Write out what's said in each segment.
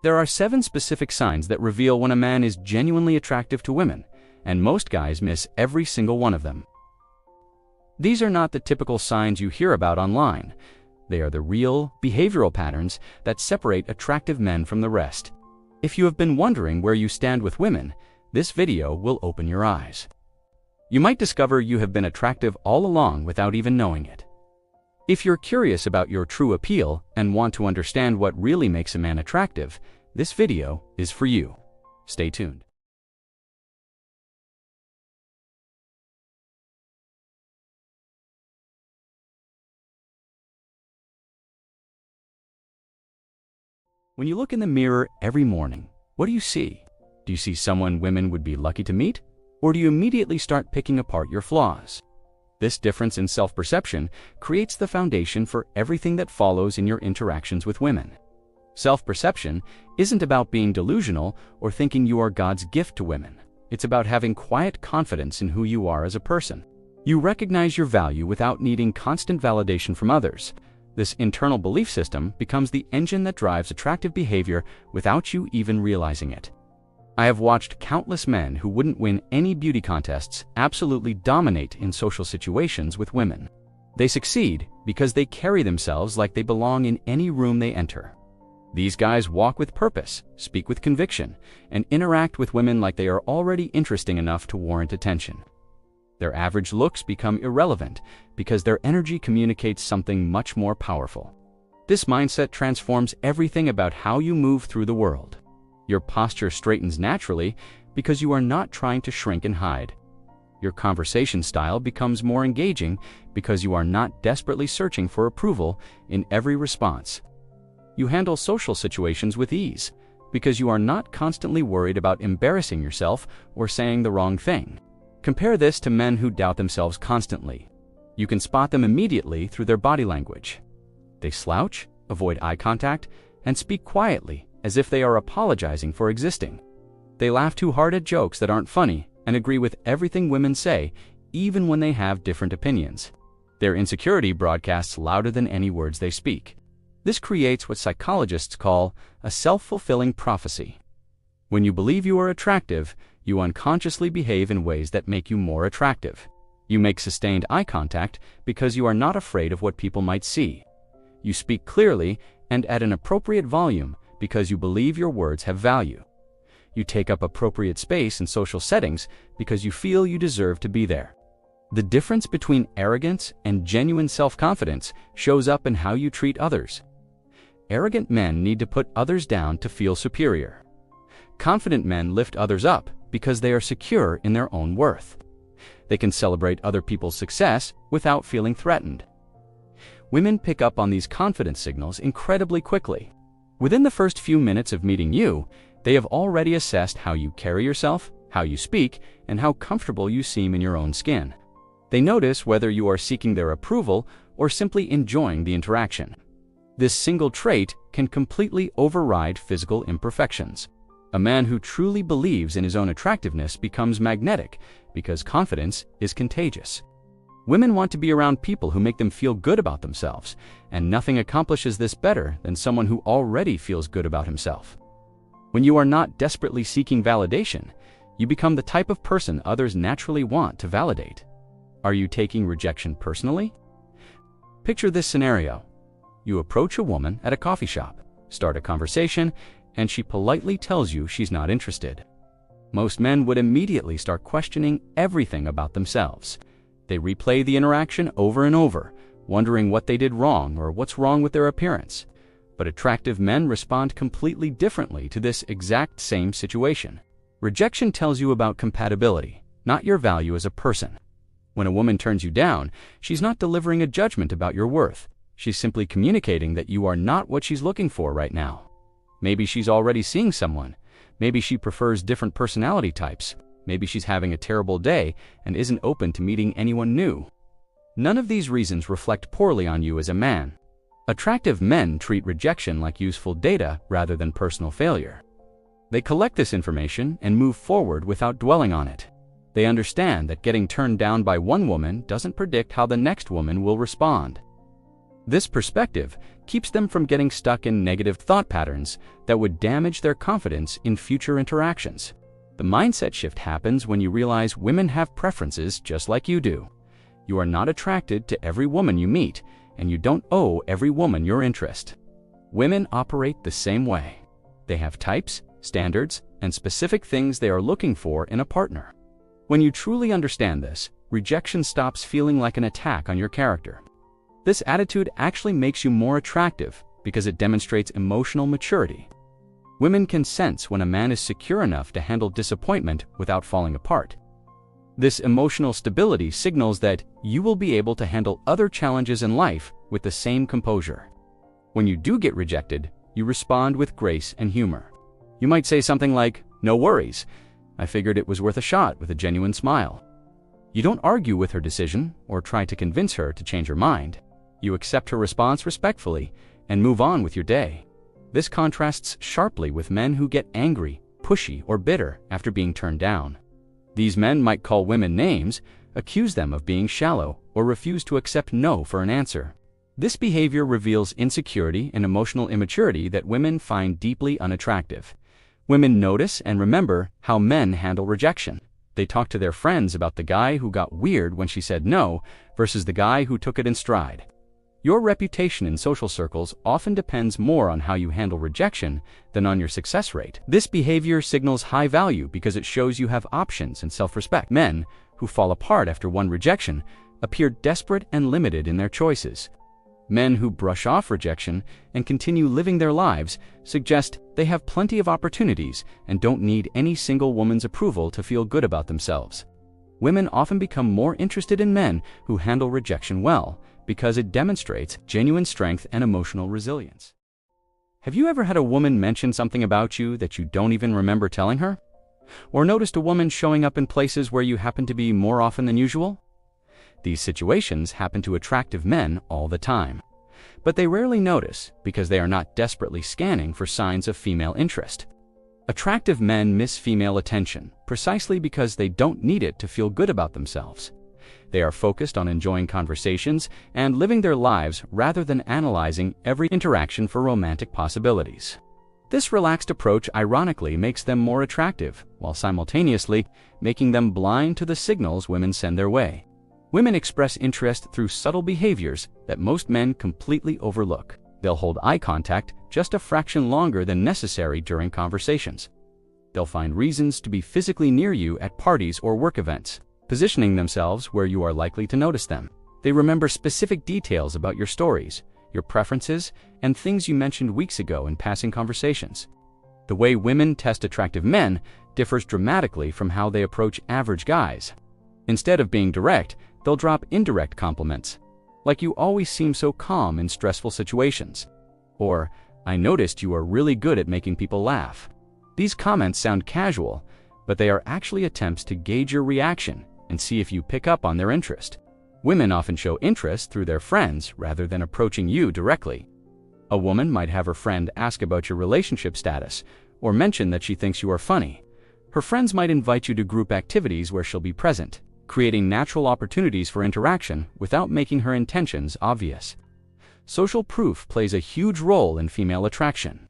There are 7 specific signs that reveal when a man is genuinely attractive to women, and most guys miss every single one of them. These are not the typical signs you hear about online. They are the real, behavioral patterns that separate attractive men from the rest. If you have been wondering where you stand with women, this video will open your eyes. You might discover you have been attractive all along without even knowing it. If you're curious about your true appeal and want to understand what really makes a man attractive, this video is for you. Stay tuned. When you look in the mirror every morning, what do you see? Do you see someone women would be lucky to meet? Or do you immediately start picking apart your flaws? This difference in self-perception creates the foundation for everything that follows in your interactions with women. Self-perception isn't about being delusional or thinking you are God's gift to women. It's about having quiet confidence in who you are as a person. You recognize your value without needing constant validation from others. This internal belief system becomes the engine that drives attractive behavior without you even realizing it. I have watched countless men who wouldn't win any beauty contests absolutely dominate in social situations with women. They succeed because they carry themselves like they belong in any room they enter. These guys walk with purpose, speak with conviction, and interact with women like they are already interesting enough to warrant attention. Their average looks become irrelevant because their energy communicates something much more powerful. This mindset transforms everything about how you move through the world. Your posture straightens naturally because you are not trying to shrink and hide. Your conversation style becomes more engaging because you are not desperately searching for approval in every response. You handle social situations with ease because you are not constantly worried about embarrassing yourself or saying the wrong thing. Compare this to men who doubt themselves constantly. You can spot them immediately through their body language. They slouch, avoid eye contact, and speak quietly as if they are apologizing for existing. They laugh too hard at jokes that aren't funny and agree with everything women say, even when they have different opinions. Their insecurity broadcasts louder than any words they speak. This creates what psychologists call a self-fulfilling prophecy. When you believe you are attractive, you unconsciously behave in ways that make you more attractive. You make sustained eye contact because you are not afraid of what people might see. You speak clearly and at an appropriate volume because you believe your words have value. You take up appropriate space in social settings because you feel you deserve to be there. The difference between arrogance and genuine self-confidence shows up in how you treat others. Arrogant men need to put others down to feel superior. Confident men lift others up because they are secure in their own worth. They can celebrate other people's success without feeling threatened. Women pick up on these confidence signals incredibly quickly. Within the first few minutes of meeting you, they have already assessed how you carry yourself, how you speak, and how comfortable you seem in your own skin. They notice whether you are seeking their approval or simply enjoying the interaction. This single trait can completely override physical imperfections. A man who truly believes in his own attractiveness becomes magnetic because confidence is contagious. Women want to be around people who make them feel good about themselves, and nothing accomplishes this better than someone who already feels good about himself. When you are not desperately seeking validation, you become the type of person others naturally want to validate. Are you taking rejection personally? Picture this scenario. You approach a woman at a coffee shop, start a conversation, and she politely tells you she's not interested. Most men would immediately start questioning everything about themselves. They replay the interaction over and over, wondering what they did wrong or what's wrong with their appearance. But attractive men respond completely differently to this exact same situation. Rejection tells you about compatibility, not your value as a person. When a woman turns you down, she's not delivering a judgment about your worth. She's simply communicating that you are not what she's looking for right now. Maybe she's already seeing someone. Maybe she prefers different personality types. Maybe she's having a terrible day and isn't open to meeting anyone new. None of these reasons reflect poorly on you as a man. Attractive men treat rejection like useful data rather than personal failure. They collect this information and move forward without dwelling on it. They understand that getting turned down by one woman doesn't predict how the next woman will respond. This perspective keeps them from getting stuck in negative thought patterns that would damage their confidence in future interactions. The mindset shift happens when you realize women have preferences just like you do. You are not attracted to every woman you meet, and you don't owe every woman your interest. Women operate the same way. They have types, standards, and specific things they are looking for in a partner. When you truly understand this, rejection stops feeling like an attack on your character. This attitude actually makes you more attractive because it demonstrates emotional maturity. Women can sense when a man is secure enough to handle disappointment without falling apart. This emotional stability signals that you will be able to handle other challenges in life with the same composure. When you do get rejected, you respond with grace and humor. You might say something like, "No worries. I figured it was worth a shot," with a genuine smile. You don't argue with her decision or try to convince her to change her mind. You accept her response respectfully and move on with your day. This contrasts sharply with men who get angry, pushy, or bitter after being turned down. These men might call women names, accuse them of being shallow, or refuse to accept no for an answer. This behavior reveals insecurity and emotional immaturity that women find deeply unattractive. Women notice and remember how men handle rejection. They talk to their friends about the guy who got weird when she said no versus the guy who took it in stride. Your reputation in social circles often depends more on how you handle rejection than on your success rate. This behavior signals high value because it shows you have options and self-respect. Men who fall apart after one rejection appear desperate and limited in their choices. Men who brush off rejection and continue living their lives suggest they have plenty of opportunities and don't need any single woman's approval to feel good about themselves. Women often become more interested in men who handle rejection well, because it demonstrates genuine strength and emotional resilience. Have you ever had a woman mention something about you that you don't even remember telling her? Or noticed a woman showing up in places where you happen to be more often than usual? These situations happen to attractive men all the time. But they rarely notice because they are not desperately scanning for signs of female interest. Attractive men miss female attention precisely because they don't need it to feel good about themselves. They are focused on enjoying conversations and living their lives rather than analyzing every interaction for romantic possibilities. This relaxed approach ironically makes them more attractive, while simultaneously making them blind to the signals women send their way. Women express interest through subtle behaviors that most men completely overlook. They'll hold eye contact just a fraction longer than necessary during conversations. They'll find reasons to be physically near you at parties or work events, positioning themselves where you are likely to notice them. They remember specific details about your stories, your preferences, and things you mentioned weeks ago in passing conversations. The way women test attractive men differs dramatically from how they approach average guys. Instead of being direct, they'll drop indirect compliments, like "You always seem so calm in stressful situations," or "I noticed you are really good at making people laugh." These comments sound casual, but they are actually attempts to gauge your reaction and see if you pick up on their interest. Women often show interest through their friends rather than approaching you directly. A woman might have her friend ask about your relationship status or mention that she thinks you are funny. Her friends might invite you to group activities where she'll be present, creating natural opportunities for interaction without making her intentions obvious. Social proof plays a huge role in female attraction.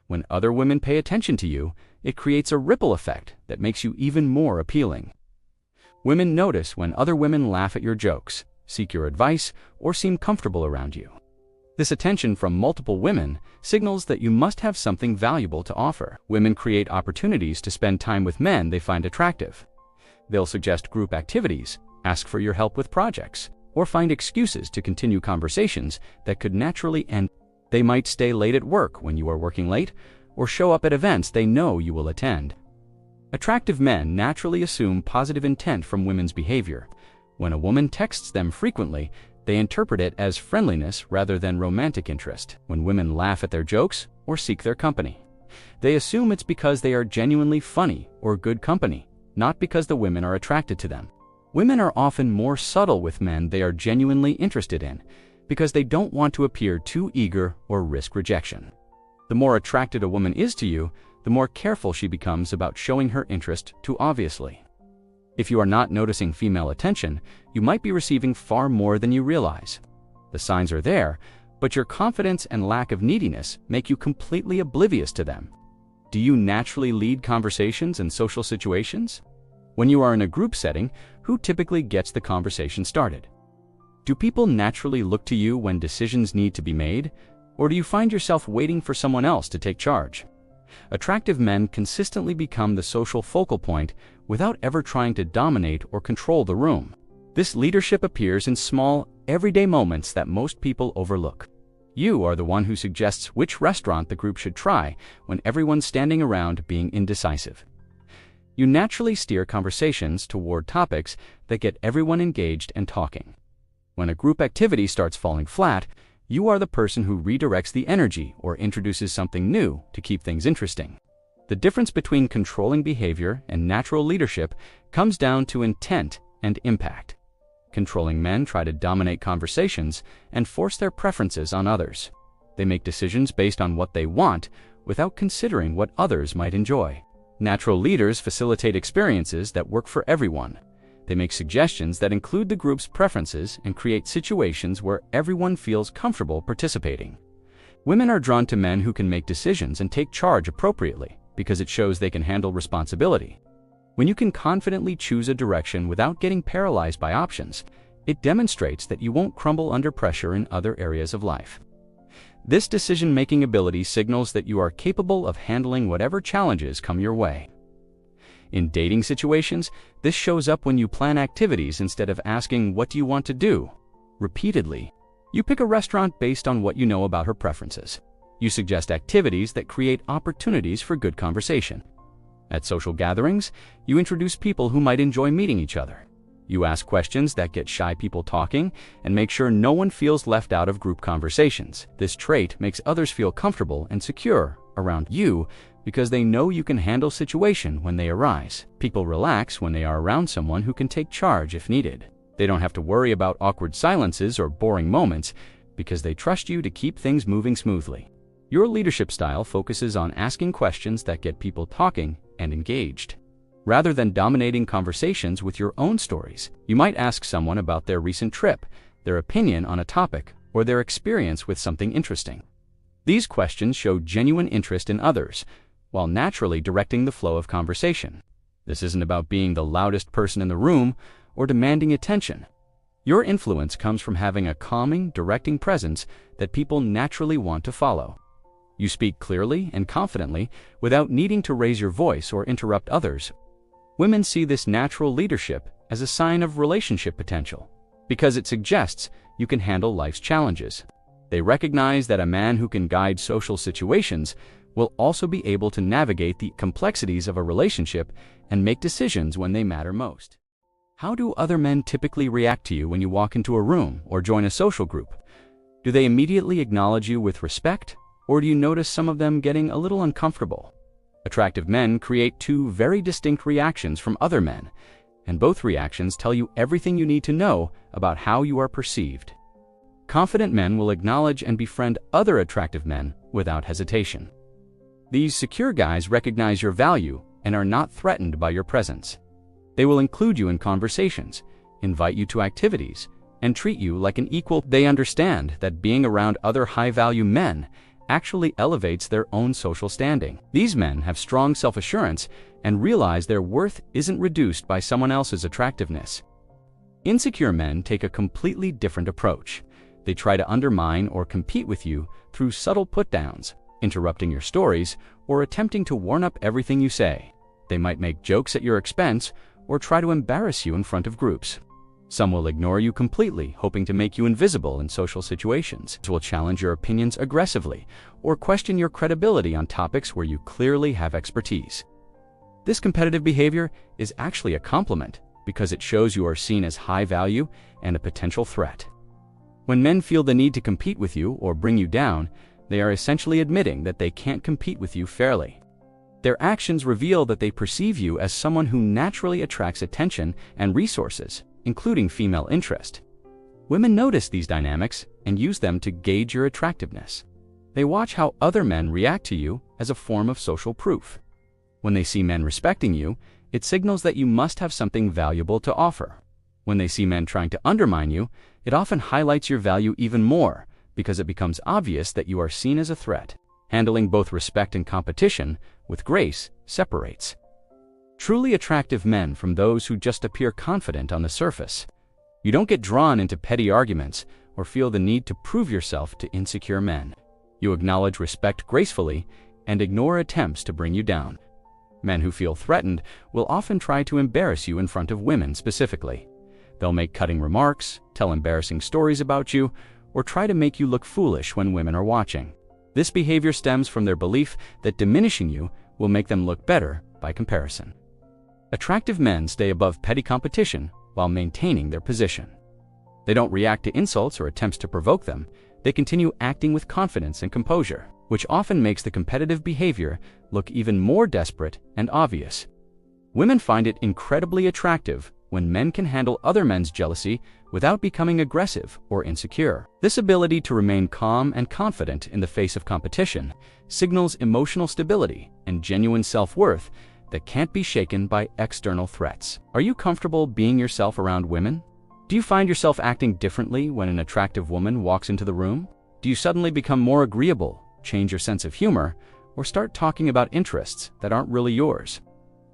When other women pay attention to you, it creates a ripple effect that makes you even more appealing. Women notice when other women laugh at your jokes, seek your advice, or seem comfortable around you. This attention from multiple women signals that you must have something valuable to offer. Women create opportunities to spend time with men they find attractive. They'll suggest group activities, ask for your help with projects, or find excuses to continue conversations that could naturally end. They might stay late at work when you are working late, or show up at events they know you will attend. Attractive men naturally assume positive intent from women's behavior. When a woman texts them frequently, they interpret it as friendliness rather than romantic interest. When women laugh at their jokes or seek their company, they assume it's because they are genuinely funny or good company, not because the women are attracted to them. Women are often more subtle with men they are genuinely interested in because they don't want to appear too eager or risk rejection. The more attracted a woman is to you, the more careful she becomes about showing her interest too obviously. If you are not noticing female attention, you might be receiving far more than you realize. The signs are there, but your confidence and lack of neediness make you completely oblivious to them. Do you naturally lead conversations in social situations? When you are in a group setting, who typically gets the conversation started? Do people naturally look to you when decisions need to be made, or do you find yourself waiting for someone else to take charge? Attractive men consistently become the social focal point without ever trying to dominate or control the room. This leadership appears in small, everyday moments that most people overlook. You are the one who suggests which restaurant the group should try when everyone's standing around being indecisive. You naturally steer conversations toward topics that get everyone engaged and talking. When a group activity starts falling flat, you are the person who redirects the energy or introduces something new to keep things interesting. The difference between controlling behavior and natural leadership comes down to intent and impact. Controlling men try to dominate conversations and force their preferences on others. They make decisions based on what they want without considering what others might enjoy. Natural leaders facilitate experiences that work for everyone. They make suggestions that include the group's preferences and create situations where everyone feels comfortable participating. Women are drawn to men who can make decisions and take charge appropriately because it shows they can handle responsibility. When you can confidently choose a direction without getting paralyzed by options, it demonstrates that you won't crumble under pressure in other areas of life. This decision-making ability signals that you are capable of handling whatever challenges come your way. In dating situations, this shows up when you plan activities instead of asking, "What do you want to do?" repeatedly. You pick a restaurant based on what you know about her preferences. You suggest activities that create opportunities for good conversation. At social gatherings, you introduce people who might enjoy meeting each other. You ask questions that get shy people talking and make sure no one feels left out of group conversations. This trait makes others feel comfortable and secure around you because they know you can handle situations when they arise. People relax when they are around someone who can take charge if needed. They don't have to worry about awkward silences or boring moments because they trust you to keep things moving smoothly. Your leadership style focuses on asking questions that get people talking and engaged. Rather than dominating conversations with your own stories, you might ask someone about their recent trip, their opinion on a topic, or their experience with something interesting. These questions show genuine interest in others, while naturally directing the flow of conversation. This isn't about being the loudest person in the room or demanding attention. Your influence comes from having a calming, directing presence that people naturally want to follow. You speak clearly and confidently without needing to raise your voice or interrupt others. Women see this natural leadership as a sign of relationship potential because it suggests you can handle life's challenges. They recognize that a man who can guide social situations will also be able to navigate the complexities of a relationship and make decisions when they matter most. How do other men typically react to you when you walk into a room or join a social group? Do they immediately acknowledge you with respect, or do you notice some of them getting a little uncomfortable? Attractive men create two very distinct reactions from other men, and both reactions tell you everything you need to know about how you are perceived. Confident men will acknowledge and befriend other attractive men without hesitation. These secure guys recognize your value and are not threatened by your presence. They will include you in conversations, invite you to activities, and treat you like an equal. They understand that being around other high-value men actually elevates their own social standing. These men have strong self-assurance and realize their worth isn't reduced by someone else's attractiveness. Insecure men take a completely different approach. They try to undermine or compete with you through subtle put-downs, interrupting your stories, or attempting to warm up everything you say. They might make jokes at your expense or try to embarrass you in front of groups. Some will ignore you completely, hoping to make you invisible in social situations. Some will challenge your opinions aggressively or question your credibility on topics where you clearly have expertise. This competitive behavior is actually a compliment because it shows you are seen as high value and a potential threat. When men feel the need to compete with you or bring you down, they are essentially admitting that they can't compete with you fairly. Their actions reveal that they perceive you as someone who naturally attracts attention and resources, including female interest. Women notice these dynamics and use them to gauge your attractiveness. They watch how other men react to you as a form of social proof. When they see men respecting you, it signals that you must have something valuable to offer. When they see men trying to undermine you, It often highlights your value even more because it becomes obvious that you are seen as a threat. Handling both respect and competition with grace separates truly attractive men from those who just appear confident on the surface. You don't get drawn into petty arguments or feel the need to prove yourself to insecure men. You acknowledge respect gracefully and ignore attempts to bring you down. Men who feel threatened will often try to embarrass you in front of women specifically. They'll make cutting remarks, tell embarrassing stories about you, or try to make you look foolish when women are watching. This behavior stems from their belief that diminishing you will make them look better by comparison. Attractive men stay above petty competition while maintaining their position. They don't react to insults or attempts to provoke them. They continue acting with confidence and composure, which often makes the competitive behavior look even more desperate and obvious. Women find it incredibly attractive when men can handle other men's jealousy without becoming aggressive or insecure. This ability to remain calm and confident in the face of competition signals emotional stability and genuine self-worth that can't be shaken by external threats. Are you comfortable being yourself around women? Do you find yourself acting differently when an attractive woman walks into the room? Do you suddenly become more agreeable, change your sense of humor, or start talking about interests that aren't really yours?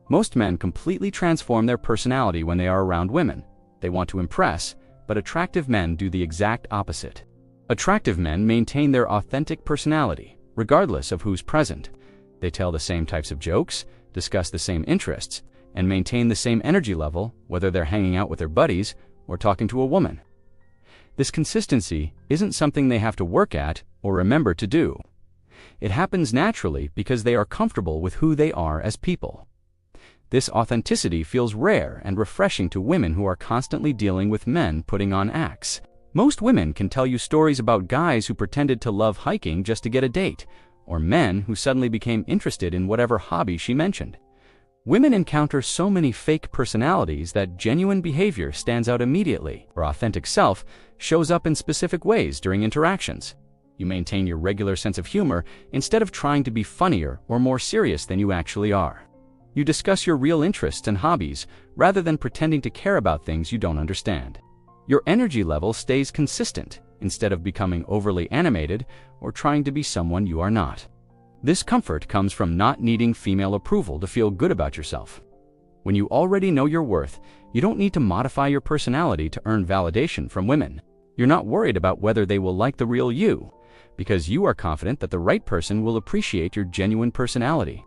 Most men completely transform their personality when they are around women. They want to impress, but attractive men do the exact opposite. Attractive men maintain their authentic personality, regardless of who's present. They tell the same types of jokes, discuss the same interests, and maintain the same energy level whether they're hanging out with their buddies or talking to a woman. This consistency isn't something they have to work at or remember to do. It happens naturally because they are comfortable with who they are as people. This authenticity feels rare and refreshing to women who are constantly dealing with men putting on acts. Most women can tell you stories about guys who pretended to love hiking just to get a date, or men who suddenly became interested in whatever hobby she mentioned. Women encounter so many fake personalities that genuine behavior stands out immediately. Your authentic self shows up in specific ways during interactions. You maintain your regular sense of humor instead of trying to be funnier or more serious than you actually are. You discuss your real interests and hobbies rather than pretending to care about things you don't understand. Your energy level stays consistent instead of becoming overly animated or trying to be someone you are not. This comfort comes from not needing female approval to feel good about yourself. When you already know your worth, you don't need to modify your personality to earn validation from women. You're not worried about whether they will like the real you, because you are confident that the right person will appreciate your genuine personality.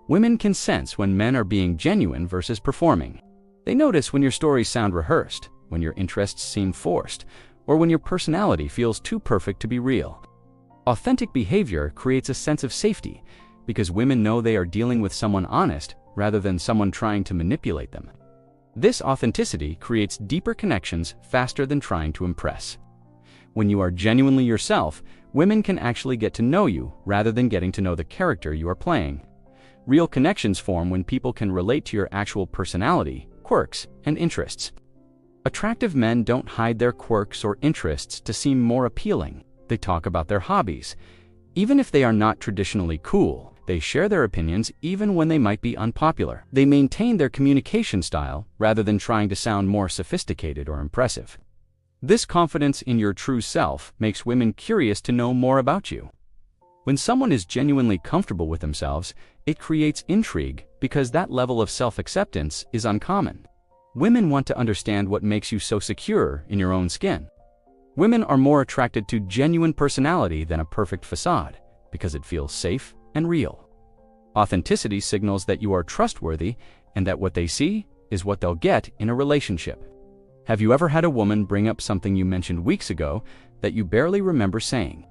Women can sense when men are being genuine versus performing. They notice when your stories sound rehearsed, when your interests seem forced, or when your personality feels too perfect to be real. Authentic behavior creates a sense of safety because women know they are dealing with someone honest rather than someone trying to manipulate them. This authenticity creates deeper connections faster than trying to impress. When you are genuinely yourself, women can actually get to know you rather than getting to know the character you are playing. Real connections form when people can relate to your actual personality, quirks, and interests. Attractive men don't hide their quirks or interests to seem more appealing. They talk about their hobbies. Even if they are not traditionally cool, they share their opinions even when they might be unpopular. They maintain their communication style rather than trying to sound more sophisticated or impressive. This confidence in your true self makes women curious to know more about you. When someone is genuinely comfortable with themselves, it creates intrigue because that level of self-acceptance is uncommon. Women want to understand what makes you so secure in your own skin. Women are more attracted to genuine personality than a perfect facade because it feels safe and real. Authenticity signals that you are trustworthy and that what they see is what they'll get in a relationship. Have you ever had a woman bring up something you mentioned weeks ago that you barely remember saying?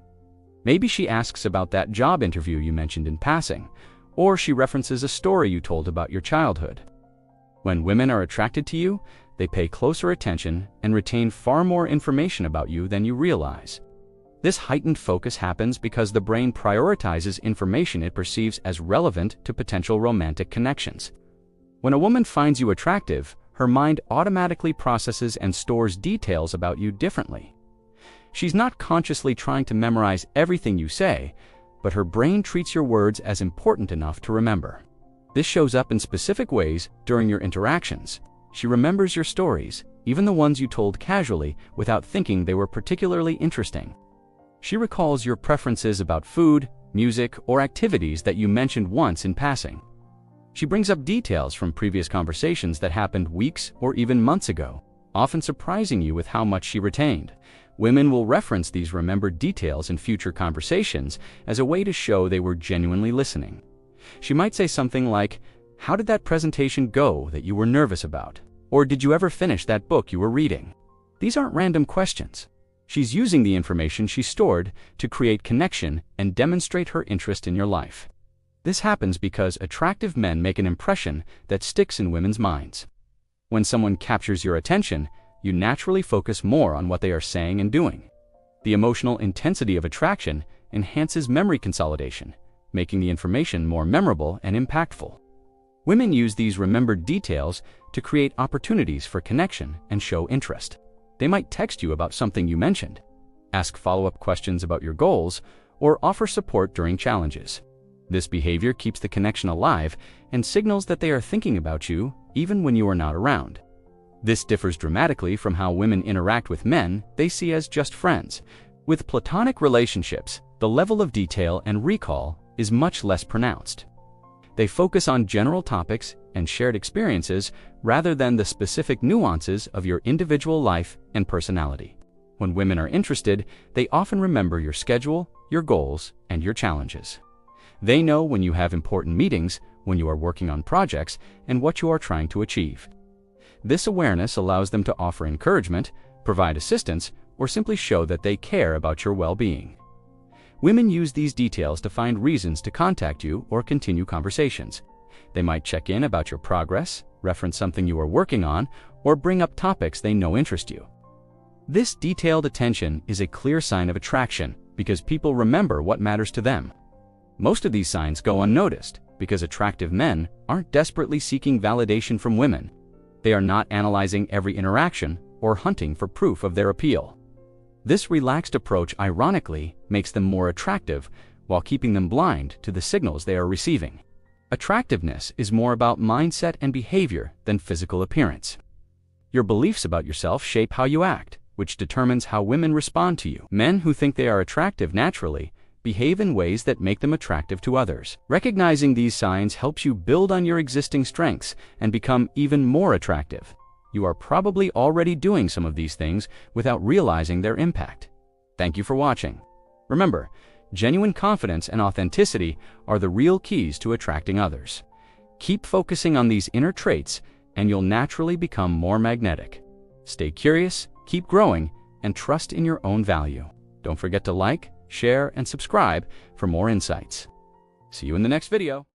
Maybe she asks about that job interview you mentioned in passing, or she references a story you told about your childhood. When women are attracted to you, they pay closer attention and retain far more information about you than you realize. This heightened focus happens because the brain prioritizes information it perceives as relevant to potential romantic connections. When a woman finds you attractive, her mind automatically processes and stores details about you differently. She's not consciously trying to memorize everything you say, but her brain treats your words as important enough to remember. This shows up in specific ways during your interactions. She remembers your stories, even the ones you told casually without thinking they were particularly interesting. She recalls your preferences about food, music, or activities that you mentioned once in passing. She brings up details from previous conversations that happened weeks or even months ago, often surprising you with how much she retained. Women will reference these remembered details in future conversations as a way to show they were genuinely listening. She might say something like, "How did that presentation go that you were nervous about?" Or, "Did you ever finish that book you were reading?" These aren't random questions. She's using the information she stored to create connection and demonstrate her interest in your life. This happens because attractive men make an impression that sticks in women's minds. When someone captures your attention, you naturally focus more on what they are saying and doing. The emotional intensity of attraction enhances memory consolidation, making the information more memorable and impactful. Women use these remembered details to create opportunities for connection and show interest. They might text you about something you mentioned, ask follow-up questions about your goals, or offer support during challenges. This behavior keeps the connection alive and signals that they are thinking about you even when you are not around. This differs dramatically from how women interact with men they see as just friends. With platonic relationships, the level of detail and recall is much less pronounced. They focus on general topics and shared experiences rather than the specific nuances of your individual life and personality. When women are interested, they often remember your schedule, your goals, and your challenges. They know when you have important meetings, when you are working on projects, and what you are trying to achieve. This awareness allows them to offer encouragement, provide assistance, or simply show that they care about your well-being. Women use these details to find reasons to contact you or continue conversations. They might check in about your progress, reference something you are working on, or bring up topics they know interest you. This detailed attention is a clear sign of attraction because people remember what matters to them. Most of these signs go unnoticed because attractive men aren't desperately seeking validation from women. They are not analyzing every interaction or hunting for proof of their appeal. This relaxed approach ironically makes them more attractive while keeping them blind to the signals they are receiving. Attractiveness is more about mindset and behavior than physical appearance. Your beliefs about yourself shape how you act, which determines how women respond to you. Men who think they are attractive naturally behave in ways that make them attractive to others. Recognizing these signs helps you build on your existing strengths and become even more attractive. You are probably already doing some of these things without realizing their impact. Thank you for watching. Remember, genuine confidence and authenticity are the real keys to attracting others. Keep focusing on these inner traits and you'll naturally become more magnetic. Stay curious, keep growing, and trust in your own value. Don't forget to like, share, and subscribe for more insights. See you in the next video.